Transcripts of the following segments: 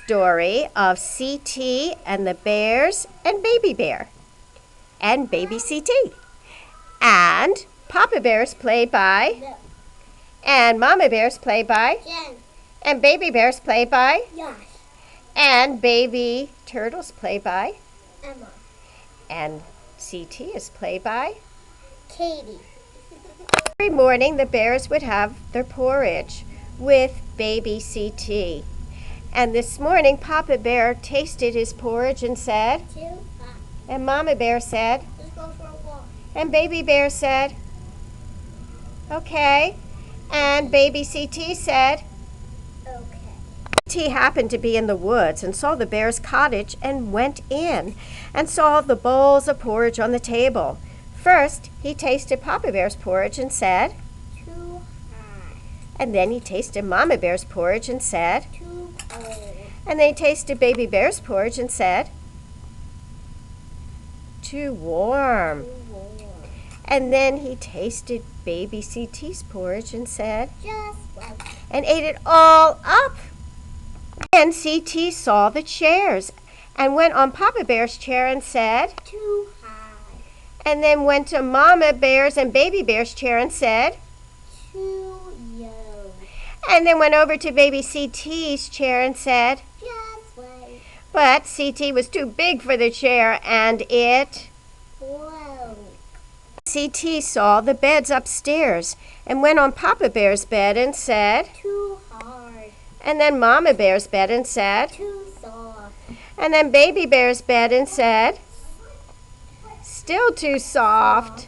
story of CT and the bears and baby bear and baby CT. And Papa Bear's played by, and Mama Bear's played by, and baby bear's played by, and baby turtle's played by, Emma. And CT is played by Katie. Every morning the bears would have their porridge with baby CT. And this morning Papa Bear tasted his porridge and said, Too hot. and Mama Bear said, Let's go for a walk. and baby bear said, okay. And baby CT said, Okay. CT happened to be in the woods and saw the bear's cottage and went in and saw the bowls of porridge on the table. First, he tasted Papa Bear's porridge and said, Too hot. and then he tasted Mama Bear's porridge and said, Too cold. and then he tasted baby bear's porridge and said, too warm. Too warm. And then he tasted baby CT's porridge and said, Just right. and ate it all up. And CT saw the chairs and went on Papa Bear's chair and said, Too high. and then went to Mama Bear's and baby bear's chair and said, Too low. and then went over to baby CT's chair and said, Just right. but CT was too big for the chair and it. Whoa. CT saw the beds upstairs and went on Papa Bear's bed and said, Too hard. and then Mama Bear's bed and said, Too soft. and then baby bear's bed and said, still too soft.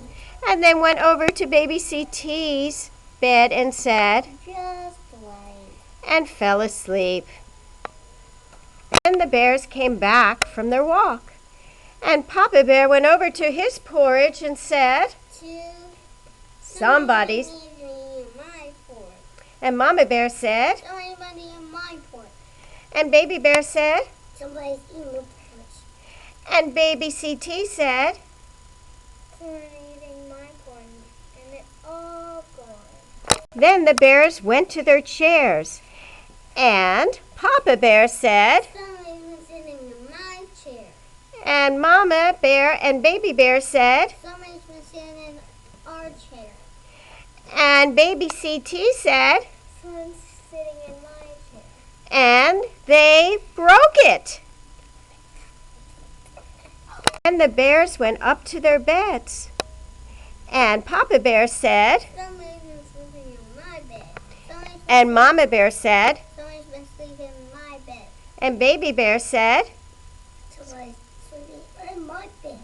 And then went over to baby CT's bed and said, Just right. and fell asleep. And the bears came back from their walk. And Papa Bear went over to his porridge and said, somebody's. in my port. And Mama Bear said, Somebody in my port. and baby bear said, Somebody's eating the porridge. and baby CT said, Someone eating my porridge. And it's all gone. then the bears went to their chairs. And Papa Bear said, Somebody was sitting in my chair. and Mama Bear and baby bear said, Somebody's been sitting in our chair. and baby CT said, Someone's sitting in my chair. and they broke it. And the bears went up to their beds. And Papa Bear said, Somebody's been sleeping in my bed. and Mama Bear said, Somebody's been sleeping in my bed. and baby bear said, Somebody's sleeping in my bed.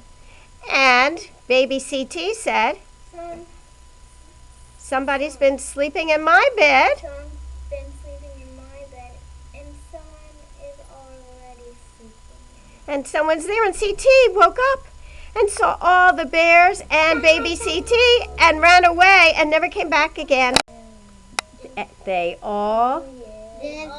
and baby CT said, somebody's been sleeping in my bed. Someone's been sleeping in my bed. And someone is already sleeping. And someone's there, and CT woke up and saw all the bears and baby CT and ran away and never came back again. They all Then